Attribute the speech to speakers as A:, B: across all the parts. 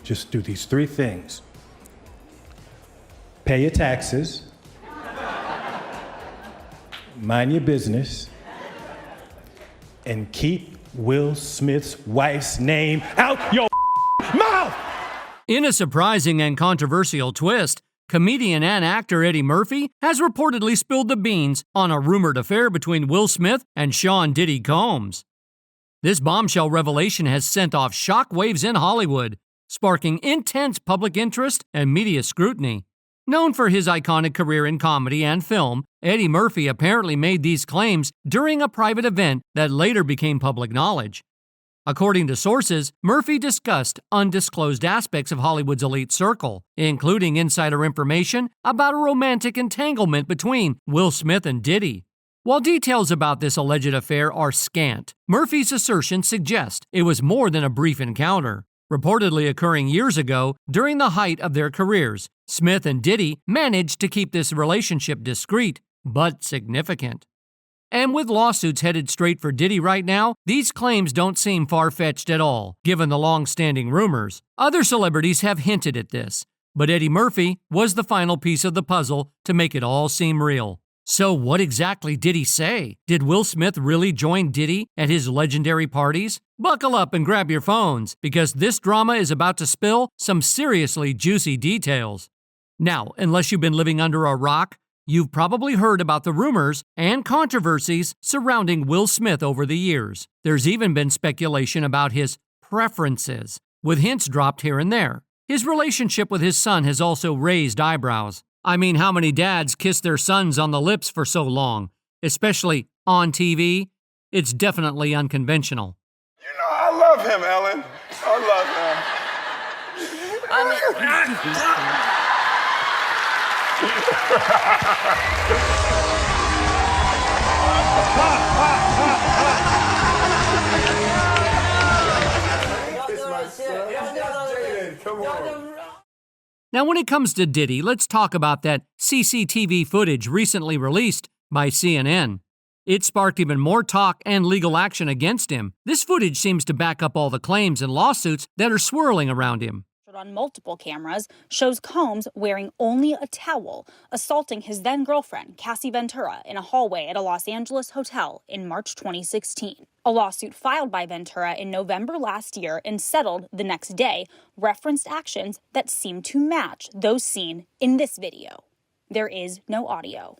A: Just do these 3 things. Pay your taxes, mind your business, and keep Will Smith's wife's name out your mouth!
B: In a surprising and controversial twist, comedian and actor Eddie Murphy has reportedly spilled the beans on a rumored affair between Will Smith and Sean Diddy Combs. This bombshell revelation has sent off shockwaves in Hollywood, sparking intense public interest and media scrutiny. Known for his iconic career in comedy and film, Eddie Murphy apparently made these claims during a private event that later became public knowledge. According to sources, Murphy discussed undisclosed aspects of Hollywood's elite circle, including insider information about a romantic entanglement between Will Smith and Diddy. While details about this alleged affair are scant, Murphy's assertion suggests it was more than a brief encounter. Reportedly occurring years ago, during the height of their careers, Smith and Diddy managed to keep this relationship discreet, but significant. And with lawsuits headed straight for Diddy right now, these claims don't seem far-fetched at all, given the long-standing rumors. Other celebrities have hinted at this, but Eddie Murphy was the final piece of the puzzle to make it all seem real. So what exactly did he say? Did Will Smith really join Diddy at his legendary parties? Buckle up and grab your phones, because this drama is about to spill some seriously juicy details. Now, unless you've been living under a rock, you've probably heard about the rumors and controversies surrounding Will Smith over the years. There's even been speculation about his preferences, with hints dropped here and there. His relationship with his son has also raised eyebrows. I mean, how many dads kiss their sons on the lips for so long, especially on TV? It's definitely unconventional.
C: You know, I love him, Ellen. I love him. Come on.
B: Now, when it comes to Diddy, let's talk about that CCTV footage recently released by CNN. It sparked even more talk and legal action against him. This footage seems to back up all the claims and lawsuits that are swirling around him.
D: On multiple cameras, shows Combs wearing only a towel, assaulting his then-girlfriend, Cassie Ventura, in a hallway at a Los Angeles hotel in March 2016. A lawsuit filed by Ventura in November last year and settled the next day referenced actions that seem to match those seen in this video. There is no audio.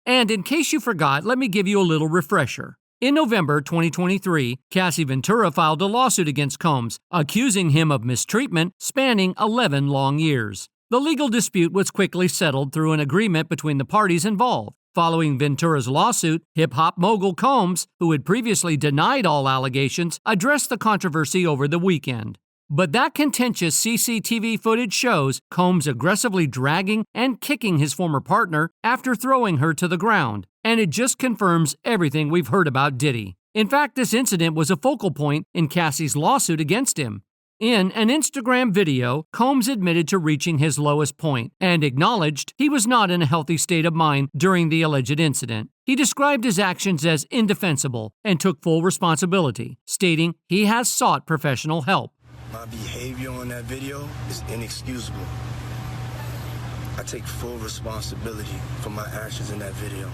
B: And in case you forgot, let me give you a little refresher. In November 2023, Cassie Ventura filed a lawsuit against Combs, accusing him of mistreatment spanning 11 long years. The legal dispute was quickly settled through an agreement between the parties involved. Following Ventura's lawsuit, hip-hop mogul Combs, who had previously denied all allegations, addressed the controversy over the weekend. But that contentious CCTV footage shows Combs aggressively dragging and kicking his former partner after throwing her to the ground, and it just confirms everything we've heard about Diddy. In fact, this incident was a focal point in Cassie's lawsuit against him. In an Instagram video, Combs admitted to reaching his lowest point and acknowledged he was not in a healthy state of mind during the alleged incident. He described his actions as indefensible and took full responsibility, stating he has sought professional help.
E: My behavior on that video is inexcusable. I take full responsibility for my actions in that video.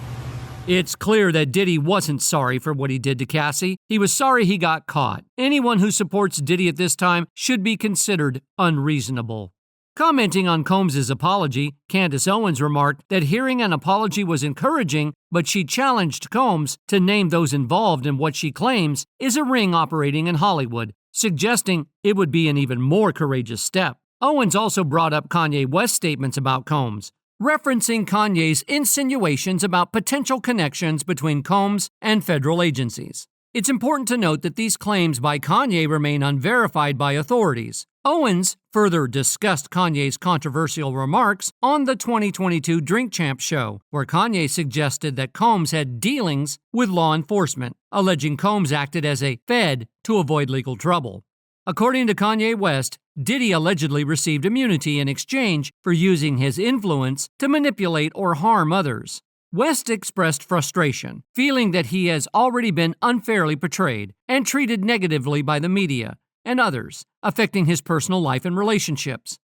B: It's clear that Diddy wasn't sorry for what he did to Cassie. He was sorry he got caught. Anyone who supports Diddy at this time should be considered unreasonable. Commenting on Combs' apology, Candace Owens remarked that hearing an apology was encouraging, but she challenged Combs to name those involved in what she claims is a ring operating in Hollywood, suggesting it would be an even more courageous step. Owens also brought up Kanye West's statements about Combs, referencing Kanye's insinuations about potential connections between Combs and federal agencies. It's important to note that these claims by Kanye remain unverified by authorities. Owens further discussed Kanye's controversial remarks on the 2022 Drink Champs show, where Kanye suggested that Combs had dealings with law enforcement, alleging Combs acted as a fed to avoid legal trouble. According to Kanye West, Diddy allegedly received immunity in exchange for using his influence to manipulate or harm others. West expressed frustration, feeling that he has already been unfairly portrayed and treated negatively by the media, and others, affecting his personal life and relationships.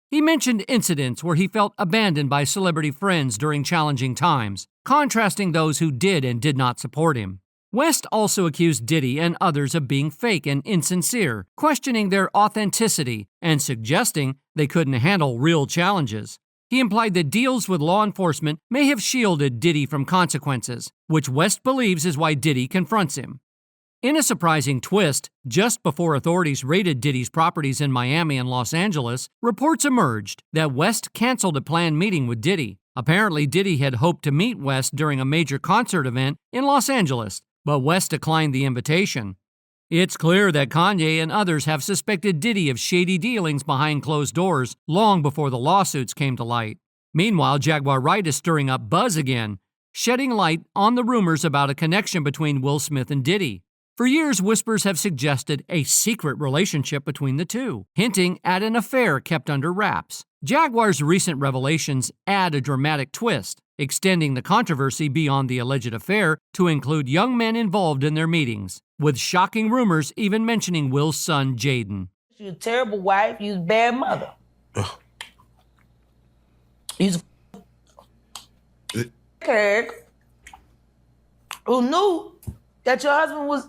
B: He mentioned incidents where he felt abandoned by celebrity friends during challenging times, contrasting those who did and did not support him. West also accused Diddy and others of being fake and insincere, questioning their authenticity and suggesting they couldn't handle real challenges. He implied that deals with law enforcement may have shielded Diddy from consequences, which West believes is why Diddy confronts him. In a surprising twist, just before authorities raided Diddy's properties in Miami and Los Angeles, reports emerged that West canceled a planned meeting with Diddy. Apparently, Diddy had hoped to meet West during a major concert event in Los Angeles, but West declined the invitation. It's clear that Kanye and others have suspected Diddy of shady dealings behind closed doors long before the lawsuits came to light. Meanwhile, Jaguar Wright is stirring up buzz again, shedding light on the rumors about a connection between Will Smith and Diddy. For years, whispers have suggested a secret relationship between the two, hinting at an affair kept under wraps. Jaguar's recent revelations add a dramatic twist, extending the controversy beyond the alleged affair to include young men involved in their meetings, with shocking rumors even mentioning Will's son, Jaden.
F: You're a terrible wife, you're a bad mother. You're a character who knew that your husband was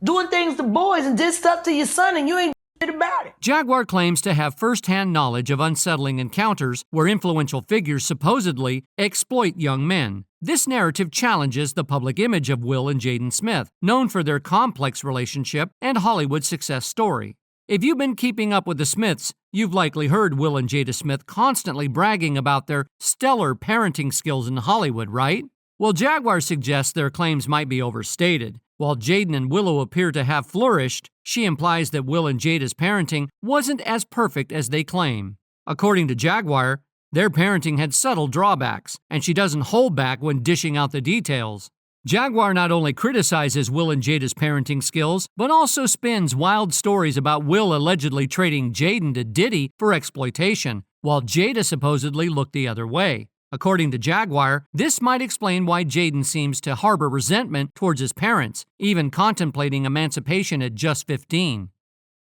F: doing things to boys and did stuff to your son and you ain't did about it.
B: Jaguar claims to have first-hand knowledge of unsettling encounters where influential figures supposedly exploit young men. This narrative challenges the public image of Will and Jaden Smith, known for their complex relationship and Hollywood success story. If you've been keeping up with the Smiths, you've likely heard Will and Jada Smith constantly bragging about their stellar parenting skills in Hollywood, right? Well, Jaguar suggests their claims might be overstated. While Jaden and Willow appear to have flourished, she implies that Will and Jada's parenting wasn't as perfect as they claim. According to Jaguar, their parenting had subtle drawbacks, and she doesn't hold back when dishing out the details. Jaguar not only criticizes Will and Jada's parenting skills, but also spins wild stories about Will allegedly trading Jaden to Diddy for exploitation, while Jada supposedly looked the other way. According to Jaguar, this might explain why Jaden seems to harbor resentment towards his parents, even contemplating emancipation at just 15.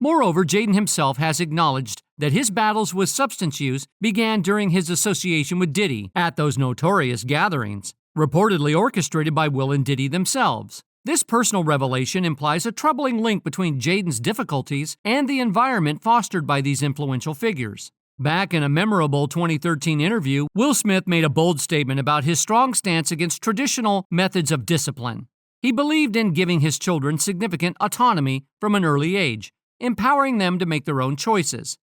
B: Moreover, Jaden himself has acknowledged that his battles with substance use began during his association with Diddy at those notorious gatherings, reportedly orchestrated by Will and Diddy themselves. This personal revelation implies a troubling link between Jaden's difficulties and the environment fostered by these influential figures. Back in a memorable 2013 interview, Will Smith made a bold statement about his strong stance against traditional methods of discipline. He believed in giving his children significant autonomy from an early age, empowering them to make their own choices.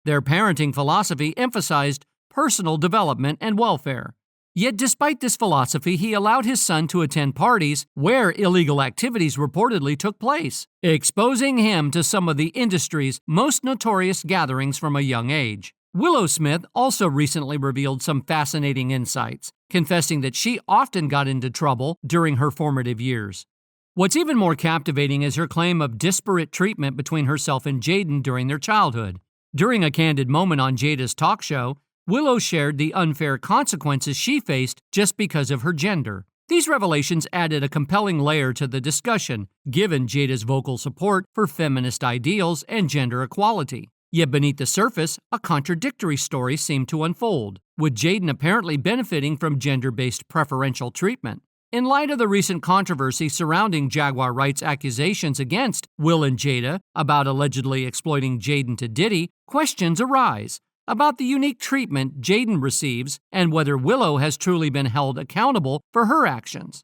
B: Their parenting philosophy emphasized personal development and welfare. Yet despite this philosophy, he allowed his son to attend parties where illegal activities reportedly took place, exposing him to some of the industry's most notorious gatherings from a young age. Willow Smith also recently revealed some fascinating insights, confessing that she often got into trouble during her formative years. What's even more captivating is her claim of disparate treatment between herself and Jaden during their childhood. During a candid moment on Jada's talk show, Willow shared the unfair consequences she faced just because of her gender. These revelations added a compelling layer to the discussion, given Jada's vocal support for feminist ideals and gender equality. Yet beneath the surface, a contradictory story seemed to unfold, with Jaden apparently benefiting from gender-based preferential treatment. In light of the recent controversy surrounding Jaguar Wright's accusations against Will and Jada about allegedly exploiting Jaden to Diddy, questions arise about the unique treatment Jaden receives and whether Willow has truly been held accountable for her actions.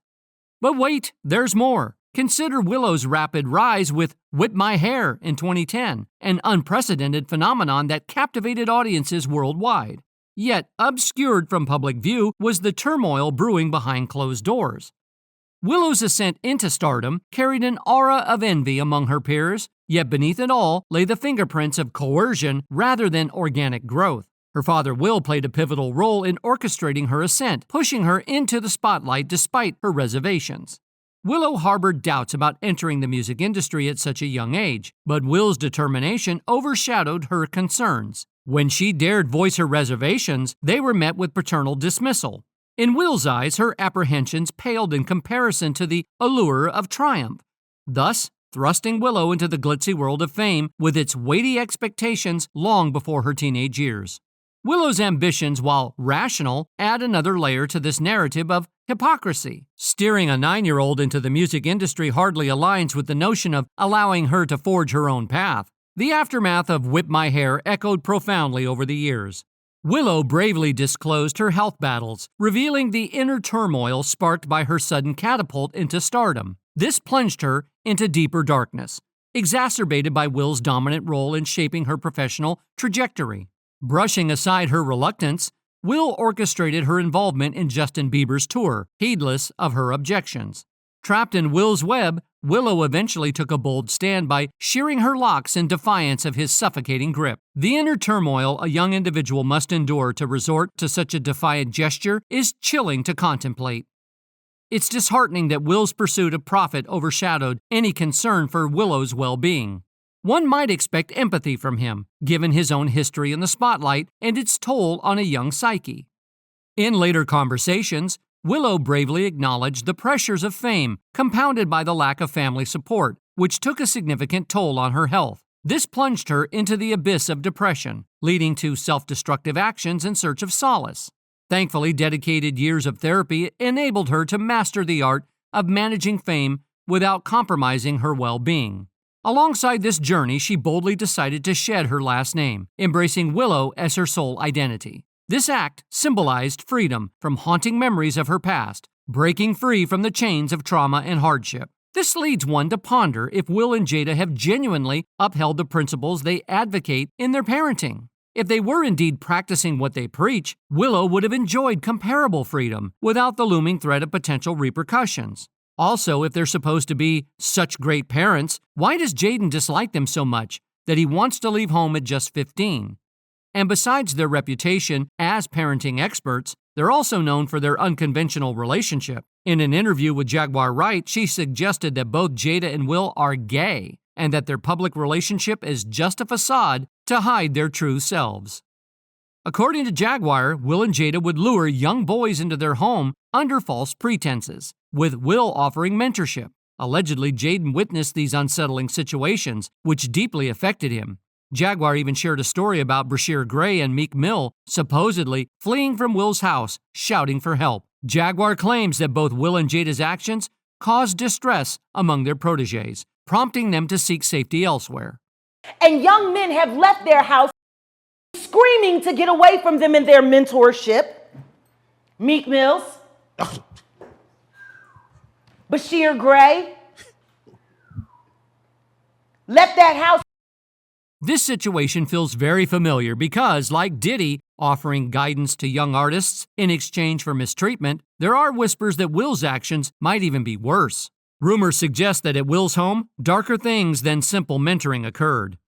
B: But wait, there's more. Consider Willow's rapid rise with Whip My Hair in 2010, an unprecedented phenomenon that captivated audiences worldwide. Yet, obscured from public view was the turmoil brewing behind closed doors. Willow's ascent into stardom carried an aura of envy among her peers, yet beneath it all lay the fingerprints of coercion rather than organic growth. Her father Will played a pivotal role in orchestrating her ascent, pushing her into the spotlight despite her reservations. Willow harbored doubts about entering the music industry at such a young age, but Will's determination overshadowed her concerns. When she dared voice her reservations, they were met with paternal dismissal. In Will's eyes, her apprehensions paled in comparison to the allure of triumph. Thus, thrusting Willow into the glitzy world of fame with its weighty expectations long before her teenage years. Willow's ambitions, while rational, add another layer to this narrative of hypocrisy. Steering a 9-year-old into the music industry hardly aligns with the notion of allowing her to forge her own path. The aftermath of Whip My Hair echoed profoundly over the years. Willow bravely disclosed her health battles, revealing the inner turmoil sparked by her sudden catapult into stardom. This plunged her into deeper darkness, exacerbated by Will's dominant role in shaping her professional trajectory. Brushing aside her reluctance, Will orchestrated her involvement in Justin Bieber's tour, heedless of her objections. Trapped in Will's web, Willow eventually took a bold stand by shearing her locks in defiance of his suffocating grip. The inner turmoil a young individual must endure to resort to such a defiant gesture is chilling to contemplate. It's disheartening that Will's pursuit of profit overshadowed any concern for Willow's well-being. One might expect empathy from him, given his own history in the spotlight and its toll on a young psyche. In later conversations, Willow bravely acknowledged the pressures of fame, compounded by the lack of family support, which took a significant toll on her health. This plunged her into the abyss of depression, leading to self-destructive actions in search of solace. Thankfully, dedicated years of therapy enabled her to master the art of managing fame without compromising her well-being. Alongside this journey, she boldly decided to shed her last name, embracing Willow as her sole identity. This act symbolized freedom from haunting memories of her past, breaking free from the chains of trauma and hardship. This leads one to ponder if Will and Jada have genuinely upheld the principles they advocate in their parenting. If they were indeed practicing what they preach, Willow would have enjoyed comparable freedom without the looming threat of potential repercussions. Also, if they're supposed to be such great parents, why does Jaden dislike them so much that he wants to leave home at just 15? And besides their reputation as parenting experts, they're also known for their unconventional relationship. In an interview with Jaguar Wright, she suggested that both Jada and Will are gay, and that their public relationship is just a facade to hide their true selves. According to Jaguar, Will and Jada would lure young boys into their home under false pretenses, with Will offering mentorship. Allegedly, Jaden witnessed these unsettling situations, which deeply affected him. Jaguar even shared a story about Brashear Gray and Meek Mill supposedly fleeing from Will's house, shouting for help. Jaguar claims that both Will and Jada's actions caused distress among their protégés, prompting them to seek safety elsewhere.
F: And young men have left their house screaming to get away from them in their mentorship. Meek Mills, Bashir Gray, left that house.
B: This situation feels very familiar because, like Diddy offering guidance to young artists in exchange for mistreatment, there are whispers that Will's actions might even be worse. Rumors suggest that at Will's home, darker things than simple mentoring occurred.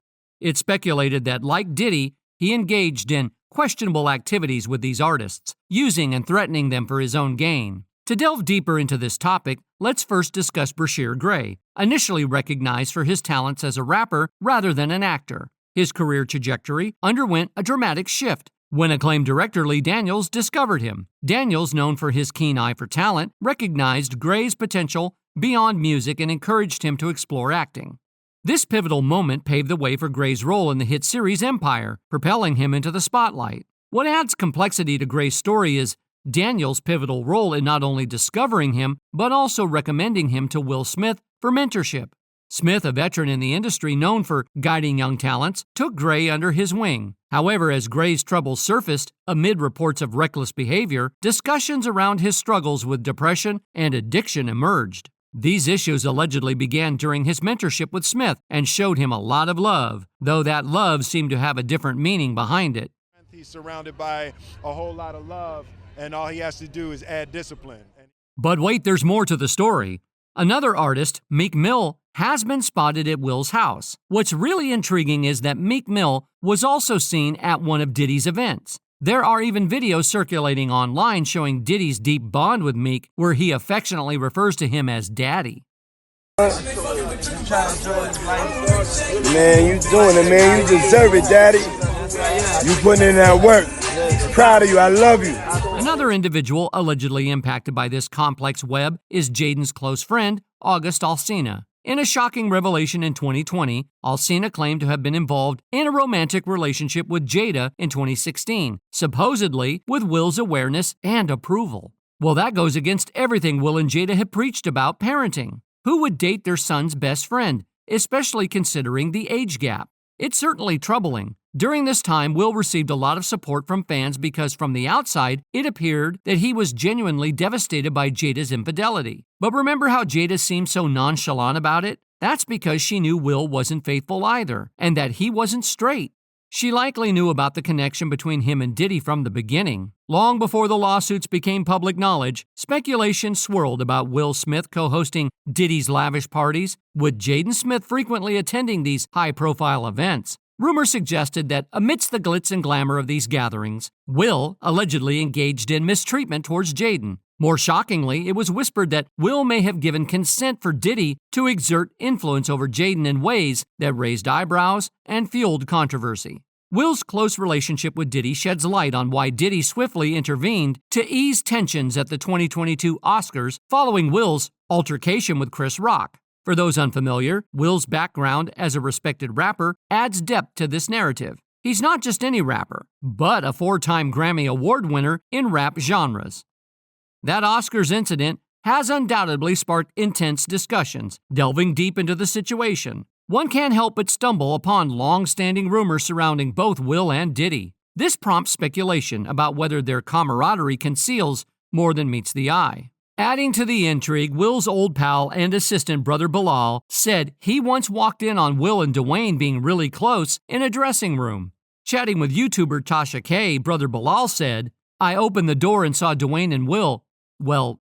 B: It's speculated that, like Diddy, he engaged in questionable activities with these artists, using and threatening them for his own gain. To delve deeper into this topic, let's first discuss Brashear Gray, initially recognized for his talents as a rapper rather than an actor. His career trajectory underwent a dramatic shift when acclaimed director Lee Daniels discovered him. Daniels, known for his keen eye for talent, recognized Gray's potential beyond music and encouraged him to explore acting. This pivotal moment paved the way for Gray's role in the hit series Empire, propelling him into the spotlight. What adds complexity to Gray's story is Daniels' pivotal role in not only discovering him, but also recommending him to Will Smith for mentorship. Smith, a veteran in the industry known for guiding young talents, took Gray under his wing. However, as Gray's troubles surfaced amid reports of reckless behavior, discussions around his struggles with depression and addiction emerged. These issues allegedly began during his mentorship with Smith and showed him a lot of love, though that love seemed to have a different meaning behind it.
C: He's surrounded by a whole lot of love, and all he has to do is add discipline.
B: But wait, there's more to the story. Another artist, Meek Mill, has been spotted at Will's house. What's really intriguing is that Meek Mill was also seen at one of Diddy's events. There are even videos circulating online showing Diddy's deep bond with Meek, where he affectionately refers to him as Daddy.
E: Man, you doing it, man. You deserve it, Daddy. You putting in that work. Proud of you. I love you.
B: Another individual allegedly impacted by this complex web is Jaden's close friend, August Alsina. In a shocking revelation in 2020, Alsina claimed to have been involved in a romantic relationship with Jada in 2016, supposedly with Will's awareness and approval. Well, that goes against everything Will and Jada have preached about parenting. Who would date their son's best friend, especially considering the age gap? It's certainly troubling. During this time, Will received a lot of support from fans because from the outside, it appeared that he was genuinely devastated by Jada's infidelity. But remember how Jada seemed so nonchalant about it? That's because she knew Will wasn't faithful either, and that he wasn't straight. She likely knew about the connection between him and Diddy from the beginning. Long before the lawsuits became public knowledge, speculation swirled about Will Smith co-hosting Diddy's lavish parties, with Jaden Smith frequently attending these high-profile events. Rumors suggested that amidst the glitz and glamour of these gatherings, Will allegedly engaged in mistreatment towards Jaden. More shockingly, it was whispered that Will may have given consent for Diddy to exert influence over Jaden in ways that raised eyebrows and fueled controversy. Will's close relationship with Diddy sheds light on why Diddy swiftly intervened to ease tensions at the 2022 Oscars following Will's altercation with Chris Rock. For those unfamiliar, Will's background as a respected rapper adds depth to this narrative. He's not just any rapper, but a 4-time Grammy Award winner in rap genres. That Oscars incident has undoubtedly sparked intense discussions, delving deep into the situation. One can't help but stumble upon long-standing rumors surrounding both Will and Diddy. This prompts speculation about whether their camaraderie conceals more than meets the eye. Adding to the intrigue, Will's old pal and assistant brother Bilal said he once walked in on Will and Dwayne being really close in a dressing room. Chatting with YouTuber Tasha K, brother Bilal said, "I opened the door and saw Dwayne and Will,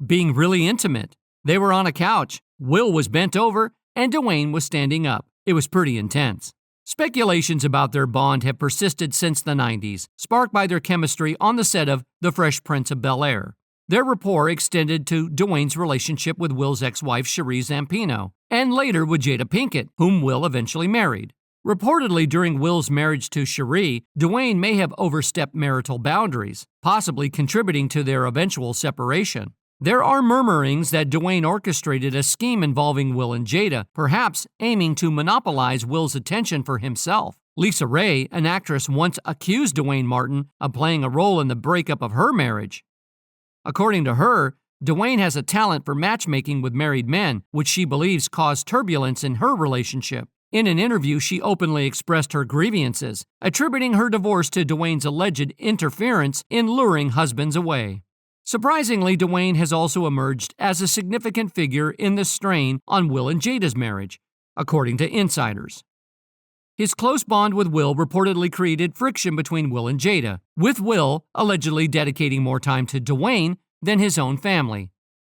B: being really intimate. They were on a couch. Will was bent over and Dwayne was standing up. It was pretty intense." Speculations about their bond have persisted since the 90s, sparked by their chemistry on the set of The Fresh Prince of Bel-Air. Their rapport extended to Dwayne's relationship with Will's ex-wife Cherie Zampino, and later with Jada Pinkett, whom Will eventually married. Reportedly, during Will's marriage to Cherie, Dwayne may have overstepped marital boundaries, possibly contributing to their eventual separation. There are murmurings that Dwayne orchestrated a scheme involving Will and Jada, perhaps aiming to monopolize Will's attention for himself. Lisa Ray, an actress, once accused Dwayne Martin of playing a role in the breakup of her marriage. According to her, Dwayne has a talent for matchmaking with married men, which she believes caused turbulence in her relationship. In an interview, she openly expressed her grievances, attributing her divorce to Dwayne's alleged interference in luring husbands away. Surprisingly, Dwayne has also emerged as a significant figure in the strain on Will and Jada's marriage, according to insiders. His close bond with Will reportedly created friction between Will and Jada, with Will allegedly dedicating more time to Dwayne than his own family.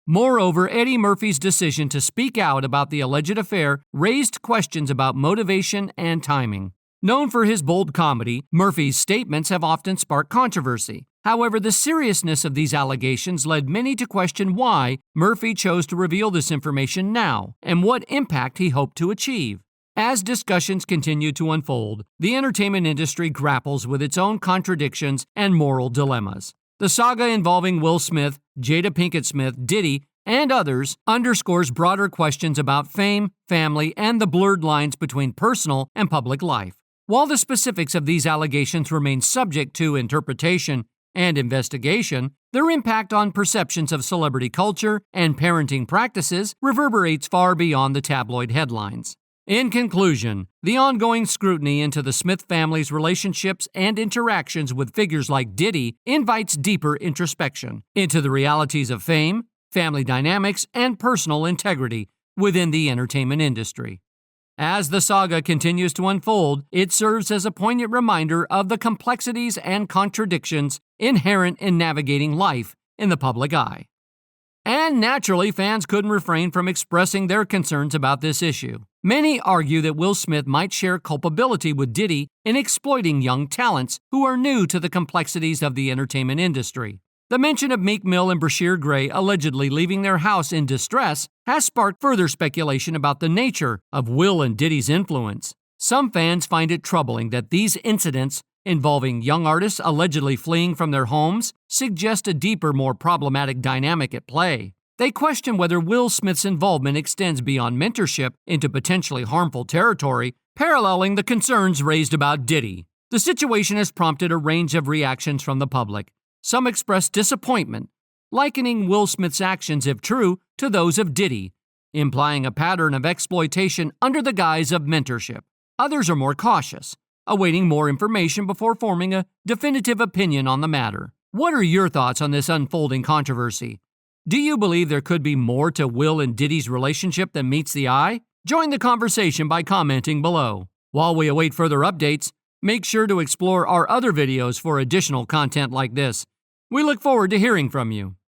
B: Moreover, Eddie Murphy's decision to speak out about the alleged affair raised questions about motivation and timing. Known for his bold comedy, Murphy's statements have often sparked controversy. However, the seriousness of these allegations led many to question why Murphy chose to reveal this information now and what impact he hoped to achieve. As discussions continue to unfold, the entertainment industry grapples with its own contradictions and moral dilemmas. The saga involving Will Smith, Jada Pinkett Smith, Diddy, and others underscores broader questions about fame, family, and the blurred lines between personal and public life. While the specifics of these allegations remain subject to interpretation and investigation, their impact on perceptions of celebrity culture and parenting practices reverberates far beyond the tabloid headlines. In conclusion, the ongoing scrutiny into the Smith family's relationships and interactions with figures like Diddy invites deeper introspection into the realities of fame, family dynamics, and personal integrity within the entertainment industry. As the saga continues to unfold, it serves as a poignant reminder of the complexities and contradictions inherent in navigating life in the public eye. And naturally, fans couldn't refrain from expressing their concerns about this issue. Many argue that Will Smith might share culpability with Diddy in exploiting young talents who are new to the complexities of the entertainment industry. The mention of Meek Mill and Brashear Gray allegedly leaving their house in distress has sparked further speculation about the nature of Will and Diddy's influence. Some fans find it troubling that these incidents involving young artists allegedly fleeing from their homes suggest a deeper, more problematic dynamic at play. They question whether Will Smith's involvement extends beyond mentorship into potentially harmful territory, paralleling the concerns raised about Diddy. The situation has prompted a range of reactions from the public. Some expressed disappointment, likening Will Smith's actions, if true, to those of Diddy, implying a pattern of exploitation under the guise of mentorship. Others are more cautious, awaiting more information before forming a definitive opinion on the matter. What are your thoughts on this unfolding controversy? Do you believe there could be more to Will and Diddy's relationship than meets the eye? Join the conversation by commenting below. While we await further updates, make sure to explore our other videos for additional content like this. We look forward to hearing from you.